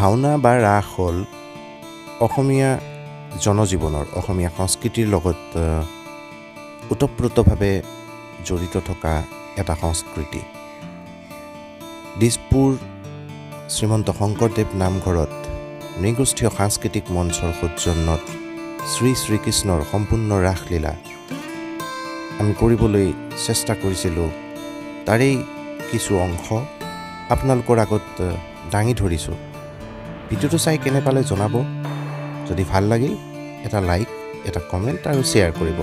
ভাওনা বা ৰাস হ'ল অসমীয়া জনজীৱনৰ অসমীয়া সংস্কৃতিৰ লগত ওতঃপ্ৰোতভাৱে জড়িত থকা এটা সংস্কৃতি। দিছপুৰ শ্ৰীমন্ত শংকৰদেৱ নামঘৰত নৃগোষ্ঠীয় সাংস্কৃতিক মঞ্চৰ সৌজন্যত শ্ৰীকৃষ্ণৰ সম্পূৰ্ণ ৰাসলীলা আমি কৰিবলৈ চেষ্টা কৰিছিলোঁ। তাৰেই কিছু অংশ আপোনালোকৰ আগত দাঙি ধৰিছোঁ। ভিডিঅ'টো চাই কেনে পালে জনাব। যদি ভাল লাগিল এটা লাইক, এটা কমেণ্ট আৰু শ্বেয়াৰ কৰিব।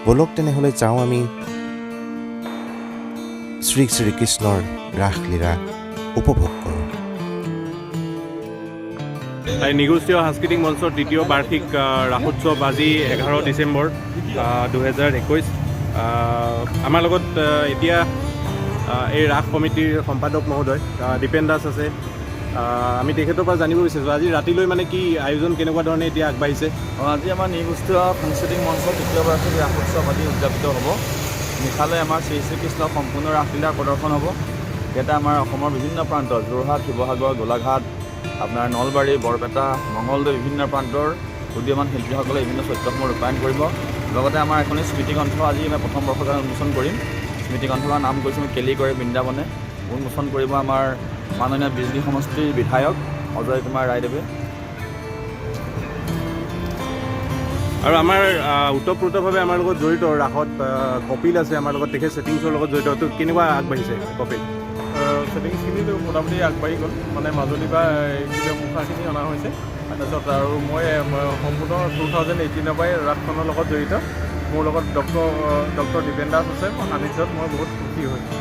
বলক তেনেহ'লে যাওঁ আমি শ্ৰীকৃষ্ণৰ ৰাসলীলা উপভোগ কৰোঁ। নৃগোষ্ঠীয় সাংস্কৃতিক মঞ্চৰ দ্বিতীয় বাৰ্ষিক ৰাসোৎসৱ আজি 11 ডিচেম্বৰ 2021। আমাৰ লগত এতিয়া এই ৰাস কমিটিৰ সম্পাদক মহোদয় দীপেন দাস আছে। আমি তেখেতৰ পৰা জানিব বিচাৰিছোঁ আজি ৰাতিলৈ মানে কি আয়োজন কেনেকুৱা ধৰণে এতিয়া আগবাঢ়িছে। আজি আমাৰ নৃগোষ্ঠীয় সাংস্কৃতিক মঞ্চৰ তৃতীয় বাৰ্ষিক ৰাসোৎসৱ আজি উদযাপিত হ'ব। নিশালৈ আমাৰ শ্ৰীকৃষ্ণৰ সম্পূৰ্ণ ৰাসলীলা প্ৰদৰ্শন হ'ব। ইয়াতে আমাৰ অসমৰ বিভিন্ন প্ৰান্ত যোৰহাট, শিৱসাগৰ, গোলাঘাট, আপোনাৰ নলবাৰী, বৰপেটা, মঙলদৈ বিভিন্ন প্ৰান্তৰ উদীয়মান শিল্পীসকলে বিভিন্ন চৰিত্ৰসমূহ ৰূপায়ণ কৰিব। লগতে আমাৰ এখনি স্মৃতিগ্ৰন্থ আজি আমি প্ৰথম বৰ্ষত উন্মোচন কৰিম। স্মৃতিগ্ৰন্থৰ নাম কৈছোঁ আমি কেলি কৰে বৃন্দাবনে। উন্মোচন কৰিব আমাৰ মাননীয় বিজনী সমষ্টিৰ বিধায়ক অজয় কুমাৰ ৰায়দেৱে। আৰু আমাৰ ওতঃপ্ৰোতভাৱে আমাৰ লগত জড়িত ৰাসত কপিল আছে আমাৰ লগত, তেখেত ছেটিংছৰ লগত জড়িত। তো কেনেকুৱা আগবাঢ়িছে কপিল? ছেটিংছখিনিতো মোটামুটি আগবাঢ়ি গ'ল, মানে মাজুলীৰ পৰা এইবিলাক মুখাখিনি অনা হৈছে। তাৰপিছত আৰু মই সম্পূৰ্ণ 2018 পৰাই ৰাসখনৰ লগত জড়িত। মোৰ লগত ডক্টৰ দীপেন দাস আছে। মই সান্নিধ্যত মই বহুত সুখী হৈছোঁ।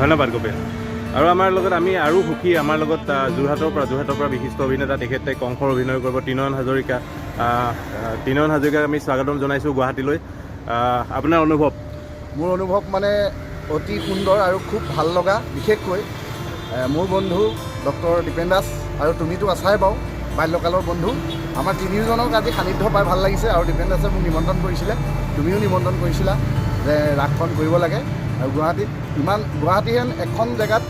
ধন্যবাদ কপিল। আৰু আমাৰ লগত আমি আৰু সুখী, আমাৰ লগত যোৰহাটৰ পৰা বিশিষ্ট অভিনেতা, তেখেতে কংসৰ অভিনয় কৰিব, ত্ৰিনয়ন হাজৰিকা। ত্ৰিনয়ন হাজৰিকাক আমি স্বাগতম জনাইছোঁ গুৱাহাটীলৈ। আপোনাৰ অনুভৱ? মোৰ অনুভৱ মানে অতি সুন্দৰ আৰু খুব ভাল লগা। বিশেষকৈ মোৰ বন্ধু ডক্টৰ দীপেন দাস আৰু তুমিতো আছাই বাৰু, বাল্যকালৰ বন্ধু। আমাৰ তিনিওজনক আজি সান্নিধ্য পাই ভাল লাগিছে। আৰু দীপেন দাসে মোক নিমন্ত্ৰণ কৰিছিলে, তুমিও নিমন্ত্ৰণ কৰিছিলা যে ৰাসখন কৰিব লাগে। আৰু গুৱাহাটী হেন এখন জেগাত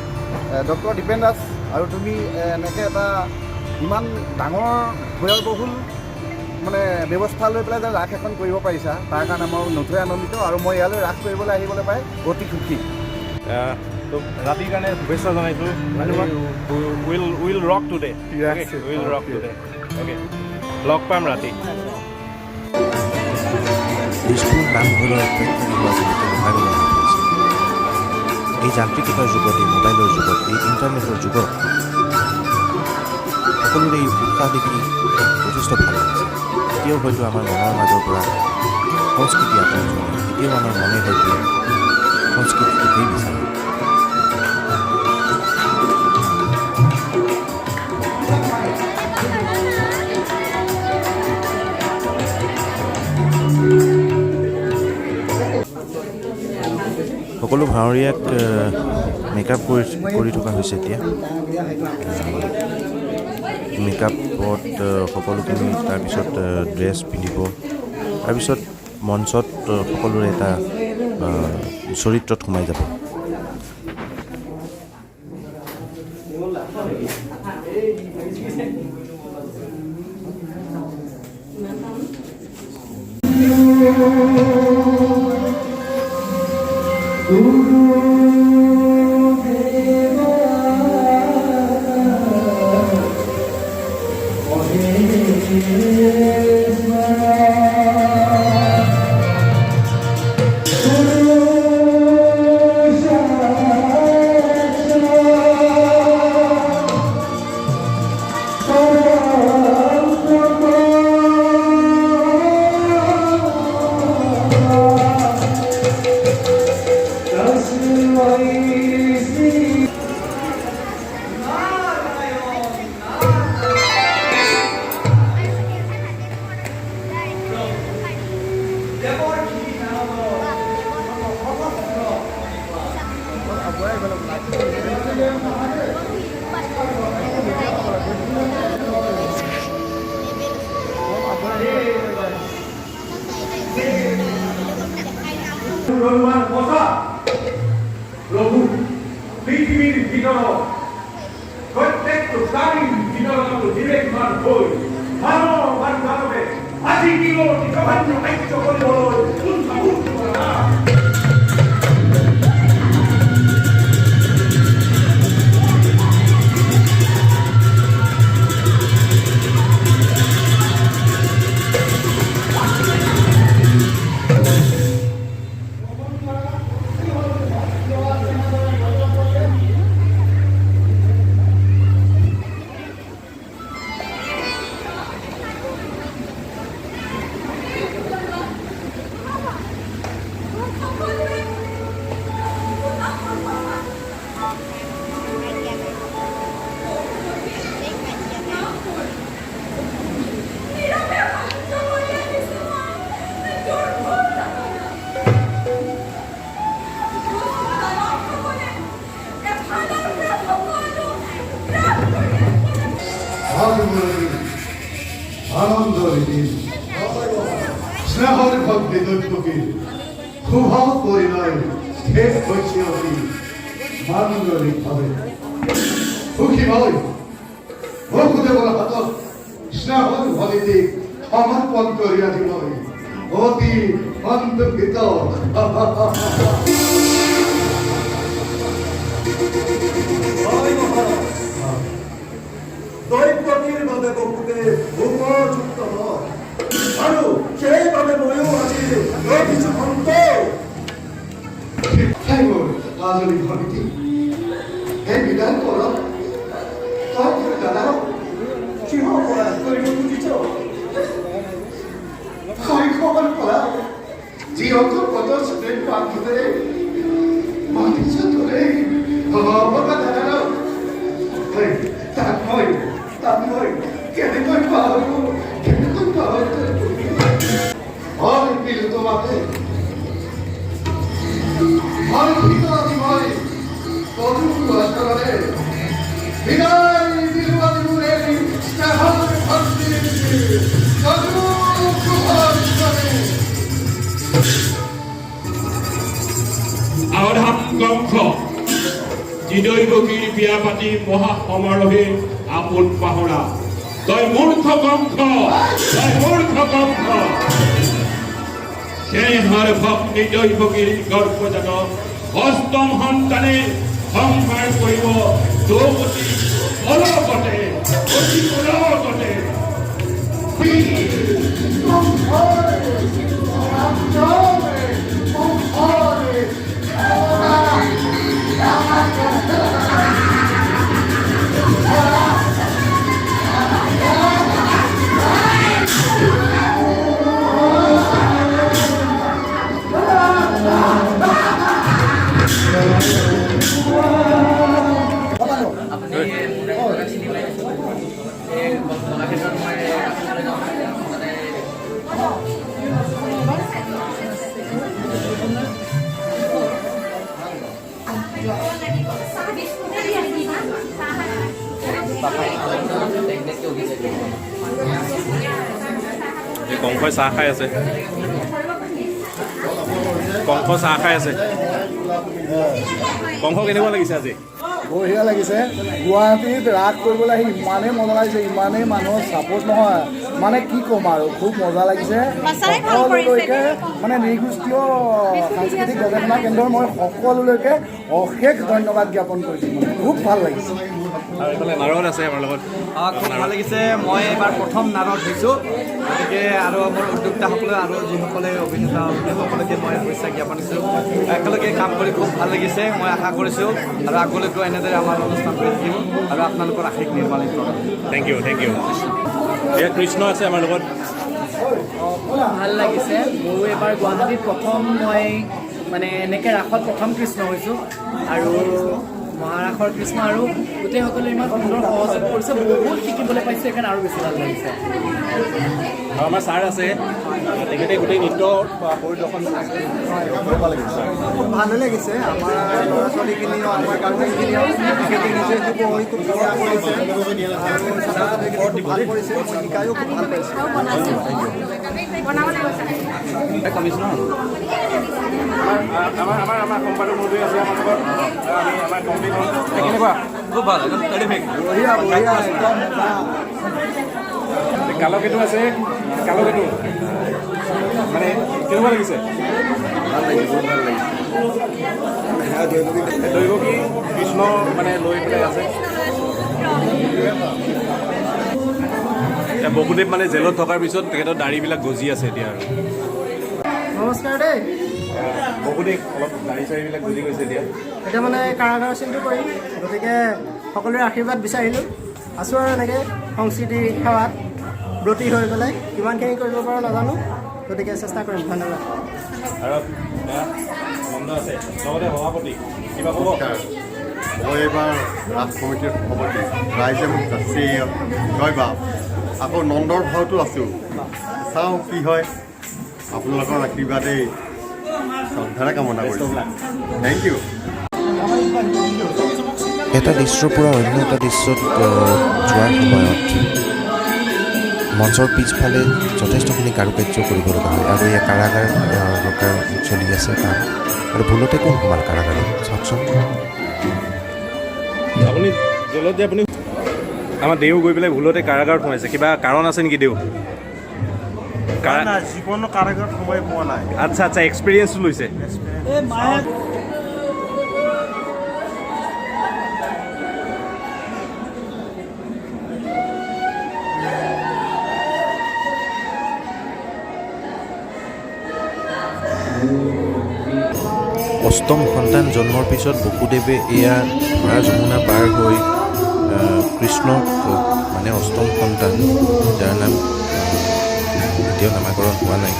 ডক্টৰ দীপেন দাস আৰু তুমি এনেকৈ এটা ইমান ডাঙৰ ব্যয়বহুল মানে ব্যৱস্থা লৈ পেলাই যে ৰাস এখন কৰিব পাৰিছা, তাৰ কাৰণে মই নথৈ আনন্দিত। আৰু মই ইয়ালৈ ৰাস কৰিবলৈ আহিবলৈ পাই অতি সুখী। ৰাতিৰ কাৰণে শুভেচ্ছা জনাইছোঁ। Will rock today. Will rock today. Okay, লগ পাম ৰাতি। দিছপুৰ নামঘৰৰ এই যান্ত্ৰিকতাৰ যুগত, এই মোবাইলৰ যুগত, এই ইণ্টাৰনেটৰ যুগত সকলোৰে এই উৎসাহ দেখি যথেষ্ট ভাল লাগিছে। এতিয়াও হয়তো আমাৰ মনৰ মাজৰ পৰা সংস্কৃতি আঁতৰি যোৱা নাই। এতিয়াও আমাৰ মনে হয়তো সংস্কৃতিটোকেই বিচাৰে। সকলো ভাৱৰীয়াক মেকআপ কৰি থকা হৈছে। এতিয়া মেকআপত সকলোখিনি, তাৰপিছত ড্ৰেছ পিন্ধিব, তাৰপিছত মঞ্চত সকলোৰে এটা চৰিত্ৰত সোমাই যাব। ৰহমান কথা প্ৰভু পৃথিবীৰ ভিতৰ প্ৰত্যেক সন্তান হৈ মানৱ আৰু মানৱে আজি কিয় নিকভান্য কাৰ্য কৰিবলৈ উৎসাহ কৰা আনন্দৰ দিন স্নেহৰ ভক্তি দৈৱকী শুভ পৰিণয় শেষ হৈছে অতি মাংগলিকভাৱে সুখী হৈ বসুদেৱৰ হাতত স্নেহৰ ভলিটিক সমৰ্পণ কৰি ৰাখিবলৈ অতি সন্তোষিত দৈৱকীৰ বাবে বহুতে উপযুক্ত হয় আৰু সেইবাবে ময়ো আজি কিছু সন্তোষ সেই মোৰ লাজনী ভলিটি সেই বিধান কৰক তই তোৰ দাদাক কিহৰ পৰা কৰিব খুজিছ শৈশৱৰ পৰা যি অন্তৰ্গত ষ্টুডেণ্ট পাঠৰে মাতিছ তোৰে ভগৱান দাদাক তাক মই কেনেকৈ পাহৰো হয় পিল তোমাকে মই ভিতৰত মই তদু আচৰণে বিদায় দিলো আজি মোৰে স্নেহৰ ভক্তি তদু শুভে আধাম কংস যিদৈৱকীৰ বিয়া পাতি মহা সমাৰোহে আপোন পাহৰা তই মূৰ্খ কংস তই মূৰ্খ কংস স্নেহৰ ভক্তি দৈৱকীৰ গৰ্ভজাত অষ্টম সন্তানে সংসাৰ কৰিব দ্ৰৌপদী অলপতে অতি অলপতে কংসই চাহ খাই আছে কংস চাহ খাই আছে কংস কেনেকুৱা লাগিছে আজি বঢ়িয়া লাগিছে গুৱাহাটীত ৰাস কৰিবলৈ আহি ইমানেই মজা লাগিছে ইমানেই মানুহৰ ছাপোৰ্ট নহয় মানে কি ক'ম আৰু খুব মজা লাগিছে সকলোলৈকে মানে নৃগোষ্ঠীয় সাংস্কৃতিক গৱেষণা কেন্দ্ৰৰ মই সকলোলৈকে অশেষ ধন্যবাদ জ্ঞাপন কৰিছোঁ খুব ভাল লাগিছে আৰু এইফালে নাৰদ আছে আমাৰ লগত খুব ভাল লাগিছে মই এইবাৰ প্ৰথম নাৰদ হৈছোঁ গতিকে আৰু মোৰ উদ্যোক্তাসকলে আৰু যিসকলে অভিনেতা সকলোকে মই শুভেচ্ছা জ্ঞাপন কৰিছোঁ একেলগে কাম কৰি খুব ভাল লাগিছে মই আশা কৰিছোঁ আৰু আগলৈকেও এনেদৰে আমাৰ অনুষ্ঠান কৰি থাকিম আৰু আপোনালোকৰ আশীষ নিৰ্মালিত কৰক থেংক ইউ এয়া কৃষ্ণ আছে আমাৰ লগত ভাল লাগিছে মোৰো এবাৰ গুৱাহাটীত প্ৰথম মই মানে এনেকৈ ৰাসত প্ৰথম কৃষ্ণ হৈছোঁ আৰু মহাৰাসৰ কৃষ্ণ আৰু গোটেইসকলে ইমান সুন্দৰ সহযোগ কৰিছে বহুত শিকিবলৈ পাইছোঁ সেইকাৰণে আৰু বেছি ভাল লাগিছে আৰু আমাৰ ছাৰ আছে তেখেতে গোটেই নৃত্য পৰিদৰ্শন খুব ভালো লাগিছে আমাৰ ল'ৰা ছোৱালীখিনিও আমাৰ গাৰ্জেনখিনিও তেখেতে নিজে খুব ধুনীয়া কৰিছে আৰু ভাল কৰিছে মই শিকায়ো খুব ভাল পাইছোঁ কমিশ্যনাৰ আমাৰ সম্পাদক মহোদয় আছে আমাৰ লগত আমি আমাৰ কমপ্লিট কেনেকুৱা খুব ভাল একদম টেৰিফিক বঢ়িয়া একদম মজা কালকেতু আছে, কালকেতু মানে কেনেকুৱা লাগিছে? ভাল লাগিছে, বহুত ভাল লাগিছে। দৈৱকী কৃষ্ণ মানে লৈ পেলাই আছে। এতিয়া বসুদেৱ মানে জেলত থকাৰ পিছত তেখেতৰ দাড়িবিলাক গজি আছে এতিয়া আৰু। নমস্কাৰ দেই। বসুদেৱ অলপ দাড়ি চাড়িবিলাক গজি গৈছে এতিয়া। এতিয়া মানে কাৰাগাৰ চিনটো কৰিম, গতিকে সকলোৰে আশীৰ্বাদ বিচাৰিলোঁ। আছোঁ আৰু এনেকৈ সংস্কৃতি সেৱাত ব্ৰতী হৈ পেলাই কিমানখিনি কৰিব পাৰোঁ নাজানো, গতিকে চেষ্টা কৰিম। ধন্যবাদ। আৰু নন্দ আছে লগতে সভাপতি, কিবা ক'ব? মই এইবাৰ ৰাস কমিটিৰ সভাপতি, ৰাইজে মোক যাচি জয় বাপ। আকৌ নন্দৰ ভাওতো আছোঁ, চাওঁ কি হয়। আপোনালোকৰ আশীৰ্বাদেই শ্ৰদ্ধাৰে কামনা কৰিছোঁ। Thank you. এটা দৃশ্যৰ পৰা অন্য এটা দৃশ্যত যোৱাৰ সময়ত মঞ্চৰ পিছফালে যথেষ্টখিনি কাৰুকাৰ্য কৰিব লগা হয় আৰু এই কাৰাগাৰ চলি আছে কাম। আৰু ভুলতে কোন সোমাল কাৰাগাৰত চাওকচোন। আপুনি জেলত যে আপুনি আমাৰ দেউ গৈ পেলাই ভুলতে কাৰাগাৰত সোমাইছে, কিবা কাৰণ আছে নেকি দেউ? জীৱনৰ কাৰাগাৰত সময় পোৱা নাই। আচ্ছা আচ্ছা, এক্সপিৰিয়েঞ্চটো লৈছে। অষ্টম সন্তান জন্মৰ পিছত বসুদেৱে এয়া মা যমুনা পাৰ হৈ কৃষ্ণক মানে অষ্টম সন্তান যাৰ নাম এতিয়াও নামাকৰণ হোৱা নাই,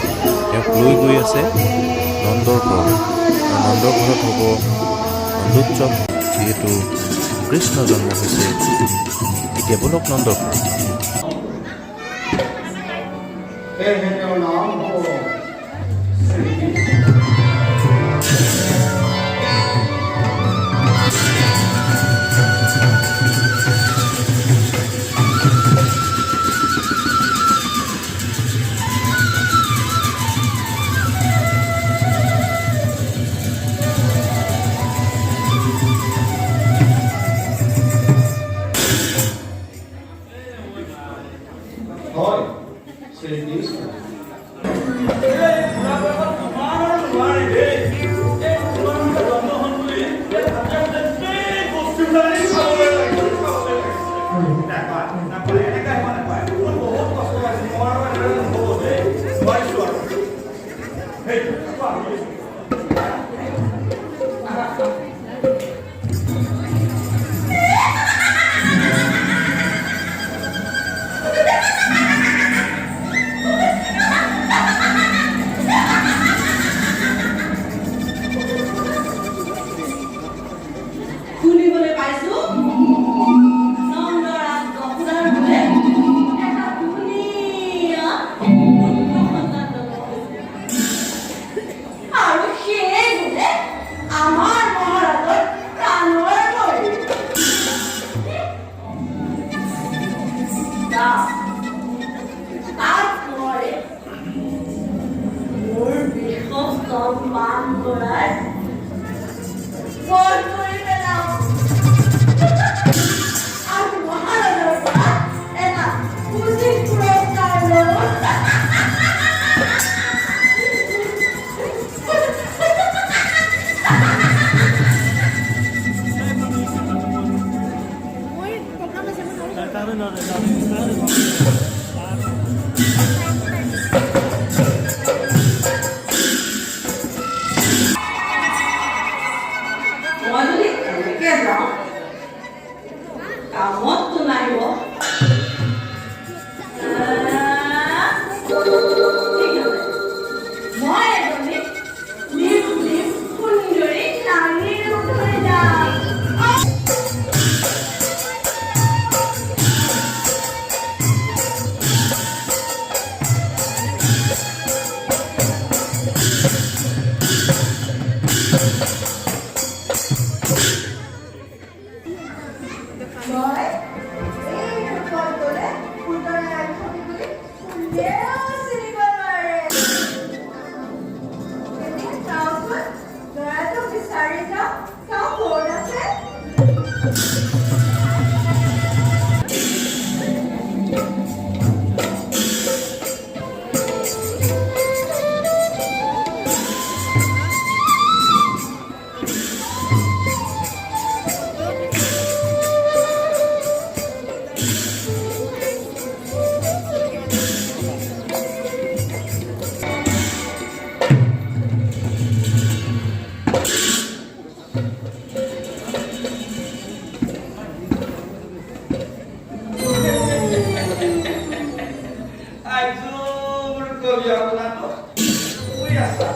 তেওঁক লৈ গৈ আছে নন্দৰ ঘৰত। নন্দৰ ঘৰত হ'ব নন্দোৎসৱ, যিহেতু কৃষ্ণ জন্ম হৈছে এতিয়া বলক নন্দৰ ঘৰত। দিয়া আপোনাতো শুই আছা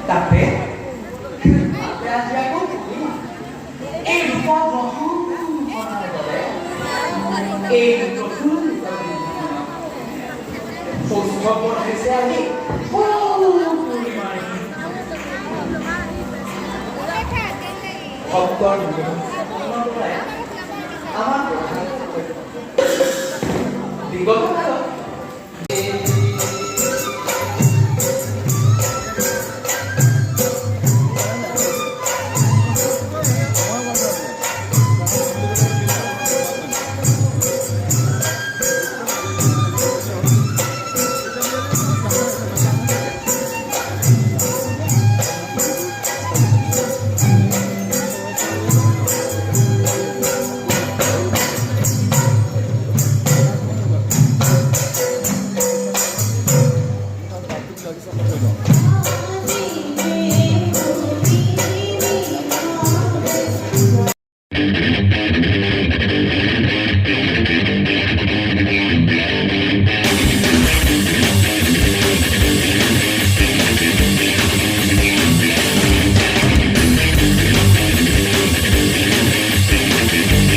তাতে আজি আকৌ এই ৰূপৰ গ্ৰহণ কৰাৰ বাবে এই নতুন সুস্থ হৈছে আমি